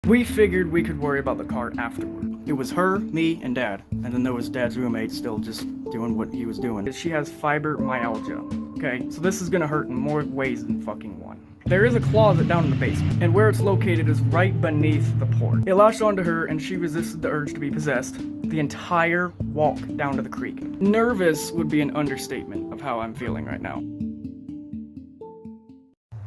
We figured we could worry about the car afterward. It was her, me, and Dad. And then there was Dad's roommate still just doing what he was doing. She has fibromyalgia. Okay, so this is gonna hurt in more ways than fucking one. There is a closet down in the basement, and where it's located is right beneath the porch. It latched onto her, and she resisted the urge to be possessed the entire walk down to the creek. Nervous would be an understatement of how I'm feeling right now.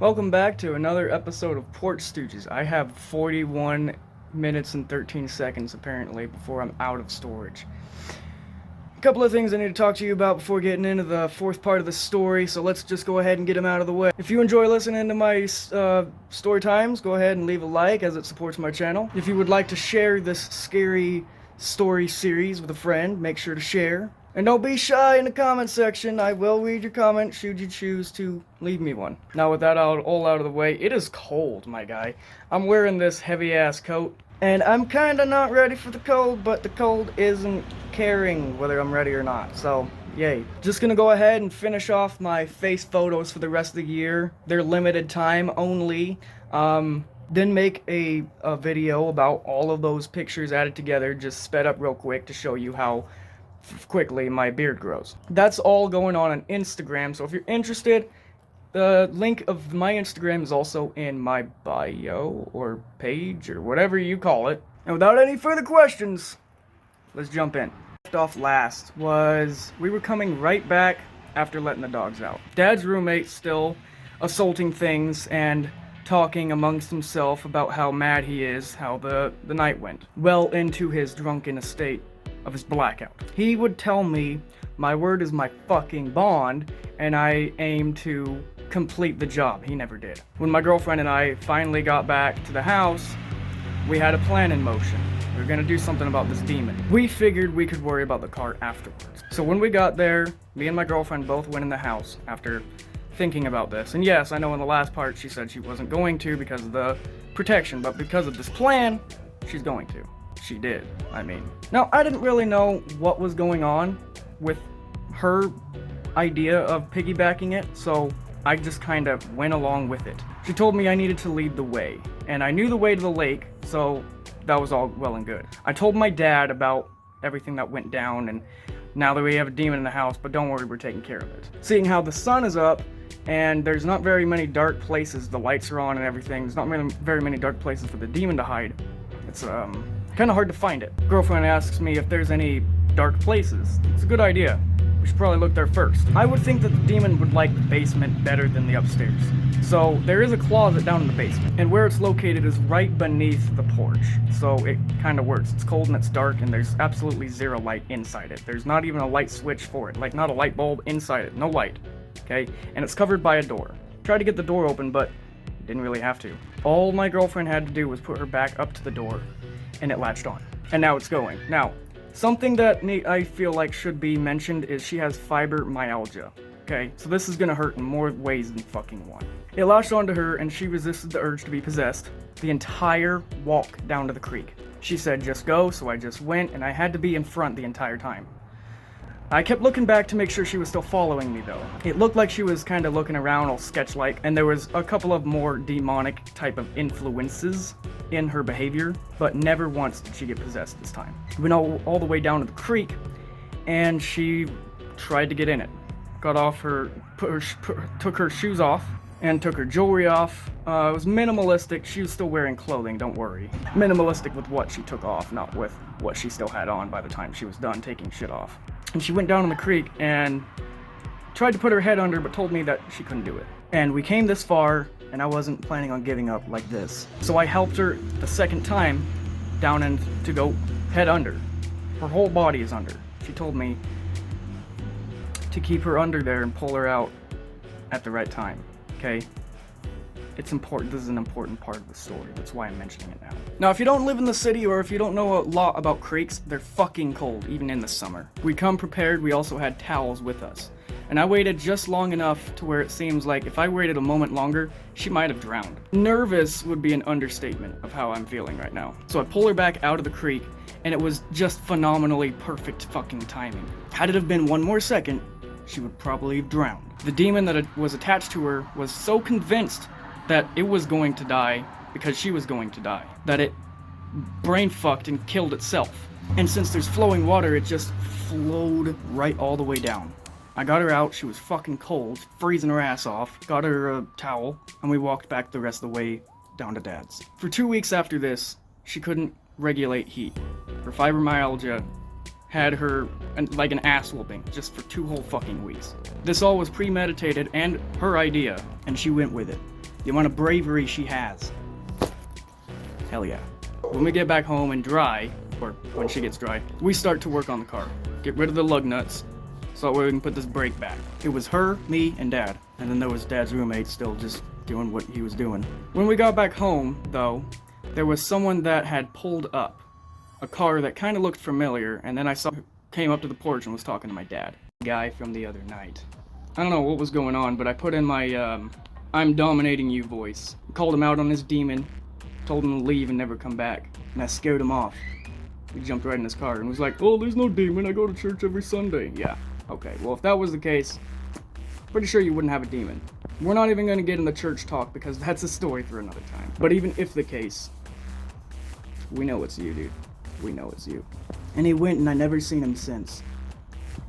Welcome back to another episode of Porch Stooges. I have 41 minutes and 13 seconds apparently before I'm out of storage. A couple of things I need to talk to you about before getting into the fourth part of the story, so let's just go ahead and get them out of the way. If you enjoy listening to my story times, go ahead and leave a like as it supports my channel. If you would like to share this scary story series with a friend, make sure to share. And don't be shy in the comment section. I will read your comment should you choose to leave me one. Now with that all out of the way, it is cold, my guy. I'm wearing this heavy ass coat, and I'm kinda not ready for the cold, but the cold isn't caring whether I'm ready or not, so yay. Just gonna go ahead and finish off my face photos for the rest of the year. They're limited time only. Then make a video about all of those pictures added together, just sped up real quick to show you how quickly my beard grows. That's all going on Instagram, so if you're interested, the link of my Instagram is also in my bio or page or whatever you call it. And without any further questions, let's jump in. Off last was we were coming right back after letting the dogs out. Dad's roommate still assaulting things and talking amongst himself about how mad he is, how the night went. Well into his drunken estate of his blackout. He would tell me my word is my fucking bond, and I aim to complete the job. He never did. When my girlfriend and I finally got back to the house, we had a plan in motion. We were gonna do something about this demon. We figured we could worry about the car afterwards. So when we got there, me and my girlfriend both went in the house after thinking about this. And yes, I know in the last part she said she wasn't going to because of the protection, but because of this plan, she's going to. She did, I mean. Now, I didn't really know what was going on with her idea of piggybacking it, so I just kind of went along with it. She told me I needed to lead the way, and I knew the way to the lake, so that was all well and good. I told my dad about everything that went down, and now that we have a demon in the house, but don't worry, we're taking care of it. Seeing how the sun is up, and there's not very many dark places, the lights are on and everything, there's not very many dark places for the demon to hide. It's, kind of hard to find it. Girlfriend asks me if there's any dark places. It's a good idea. We should probably look there first. I would think that the demon would like the basement better than the upstairs. So there is a closet down in the basement, and where it's located is right beneath the porch. So it kind of works. It's cold and it's dark, and there's absolutely zero light inside it. There's not even a light switch for it. Like, not a light bulb inside it. No light. Okay? And it's covered by a door. Tried to get the door open, but didn't really have to. All my girlfriend had to do was put her back up to the door, and it latched on. And now it's going. Now, something that I feel like should be mentioned is she has fibromyalgia. Okay, so this is gonna hurt in more ways than fucking one. It latched onto her, and she resisted the urge to be possessed the entire walk down to the creek. She said, just go, so I just went, and I had to be in front the entire time. I kept looking back to make sure she was still following me, though. It looked like she was kind of looking around all sketch-like, and there was a couple of more demonic type of influences in her behavior, but never once did she get possessed this time. We went all the way down to the creek, and she tried to get in it. Got off her, took her shoes off, and took her jewelry off. It was minimalistic. She was still wearing clothing, don't worry. Minimalistic with what she took off, not with what she still had on by the time she was done taking shit off. And she went down in the creek and tried to put her head under, but told me that she couldn't do it. And we came this far, and I wasn't planning on giving up like this. So I helped her the second time down and to go head under. Her whole body is under. She told me to keep her under there and pull her out at the right time. Okay? It's important. This is an important part of the story. That's why I'm mentioning it now. Now, if you don't live in the city or if you don't know a lot about creeks, they're fucking cold, even in the summer. We come prepared. We also had towels with us. And I waited just long enough to where it seems like if I waited a moment longer, she might have drowned. Nervous would be an understatement of how I'm feeling right now. So I pull her back out of the creek, and it was just phenomenally perfect fucking timing. Had it have been one more second, she would probably have drowned. The demon that was attached to her was so convinced that it was going to die because she was going to die. That it brain fucked and killed itself. And since there's flowing water, it just flowed right all the way down. I got her out, she was fucking cold, freezing her ass off, got her a towel, and we walked back the rest of the way down to Dad's. For 2 weeks after this, she couldn't regulate heat. Her fibromyalgia had her like an ass whooping just for 2 whole fucking weeks. This all was premeditated and her idea, and she went with it. The amount of bravery she has. Hell yeah. When we get back home and dry, or when she gets dry, we start to work on the car. Get rid of the lug nuts, so that way we can put this brake back. It was her, me, and Dad. And then there was Dad's roommate still just doing what he was doing. When we got back home, though, there was someone that had pulled up a car that kind of looked familiar, and then I saw came up to the porch and was talking to my dad. Guy from the other night. I don't know what was going on, but I put in my I'm dominating you voice. Called him out on his demon, told him to leave and never come back, and I scared him off. He jumped right in his car and was like, "Oh, there's no demon, I go to church every Sunday." Yeah, okay, well if that was the case, pretty sure you wouldn't have a demon. We're not even going to get in the church talk because that's a story for another time. But even if the case, we know it's you, dude. We know it's you. And he went and I never seen him since.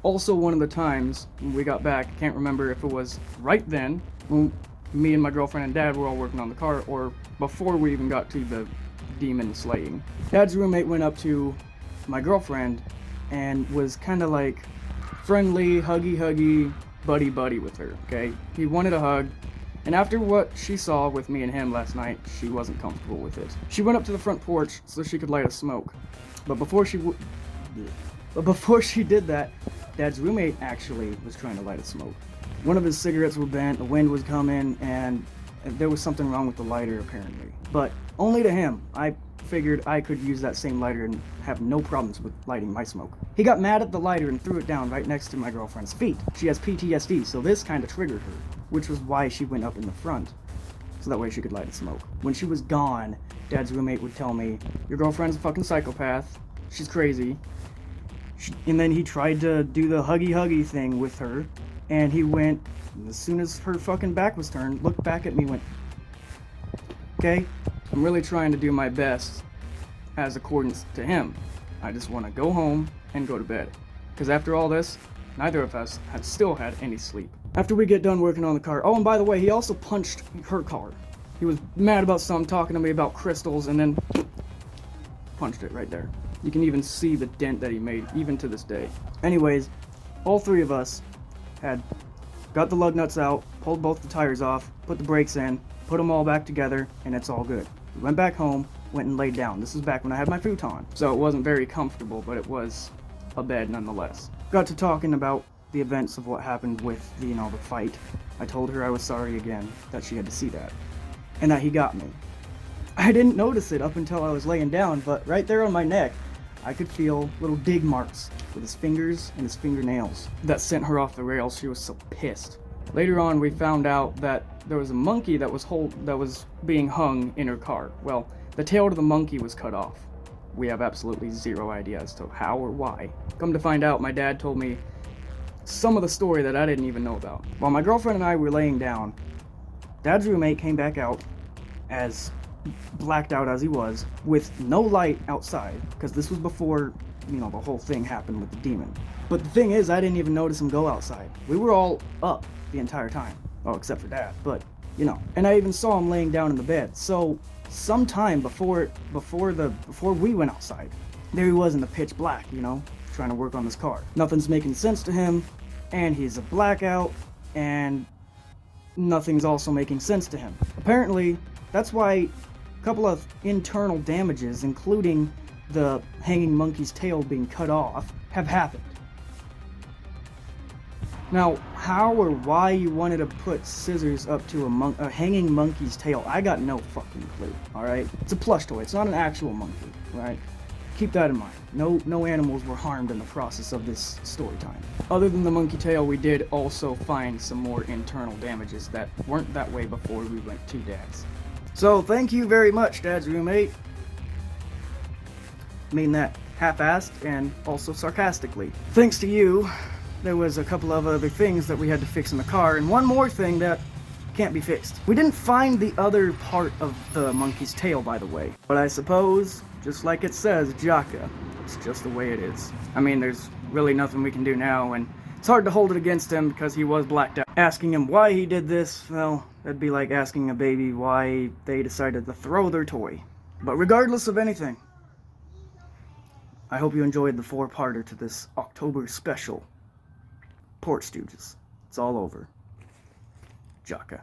Also, one of the times when we got back, I can't remember if it was right then, when me and my girlfriend and Dad were all working on the car, or before we even got to the demon slaying. Dad's roommate went up to my girlfriend and was kind of like friendly, huggy, buddy with her, okay? He wanted a hug, and after what she saw with me and him last night, she wasn't comfortable with it. She went up to the front porch so she could light a smoke, but before she did that, Dad's roommate actually was trying to light a smoke. One of his cigarettes were bent, the wind was coming, and there was something wrong with the lighter apparently. But only to him. I figured I could use that same lighter and have no problems with lighting my smoke. He got mad at the lighter and threw it down right next to my girlfriend's feet. She has PTSD, so this kind of triggered her, which was why she went up in the front, so that way she could light a smoke. When she was gone, Dad's roommate would tell me, "Your girlfriend's a fucking psychopath, she's crazy." And then he tried to do the huggy thing with her, and he went, as soon as her fucking back was turned, looked back at me and went, "Okay, I'm really trying to do my best as accordance to him. I just want to go home and go to bed." Because after all this, neither of us had still had any sleep. After we get done working on the car, oh, and by the way, he also punched her car. He was mad about something, talking to me about crystals, and then punched it right there. You can even see the dent that he made, even to this day. Anyways, all 3 of us had got the lug nuts out, pulled both the tires off, put the brakes in, put them all back together, and it's all good. We went back home, went and laid down. This was back when I had my futon, so it wasn't very comfortable, but it was a bed nonetheless. Got to talking about the events of what happened with the fight. I told her I was sorry again, that she had to see that, and that he got me. I didn't notice it up until I was laying down, but right there on my neck, I could feel little dig marks with his fingers and his fingernails. That sent her off the rails. She was so pissed. Later on, we found out that there was a monkey that was being hung in her car. Well, the tail to the monkey was cut off. We have absolutely zero idea as to how or why. Come to find out, my dad told me some of the story that I didn't even know about. While my girlfriend and I were laying down, Dad's roommate came back out, as blacked out as he was, with no light outside, because this was before, the whole thing happened with the demon. But the thing is, I didn't even notice him go outside. We were all up the entire time. Oh, except for Dad, but, And I even saw him laying down in the bed. So, sometime before we went outside, there he was in the pitch black, trying to work on this car. Nothing's making sense to him, and he's a blackout, and nothing's also making sense to him. Apparently, that's why a couple of internal damages, including the hanging monkey's tail being cut off, have happened. Now, how or why you wanted to put scissors up to a hanging monkey's tail, I got no fucking clue, alright? It's a plush toy, it's not an actual monkey, right? Keep that in mind. No animals were harmed in the process of this story time. Other than the monkey tail, we did also find some more internal damages that weren't that way before we went to Dad's. So, thank you very much, Dad's roommate. I mean that half-assed and also sarcastically. Thanks to you, there was a couple of other things that we had to fix in the car, and one more thing that Can't be fixed. We didn't find the other part of the monkey's tail, by the way. But I suppose, just like it says, Jaka, it's just the way it is. I mean, there's really nothing we can do now, and it's hard to hold it against him because he was blacked out. Asking him why he did this, well, that'd be like asking a baby why they decided to throw their toy. But regardless of anything, I hope you enjoyed the 4-parter to this October special. Port Stooges. It's all over. Jaka.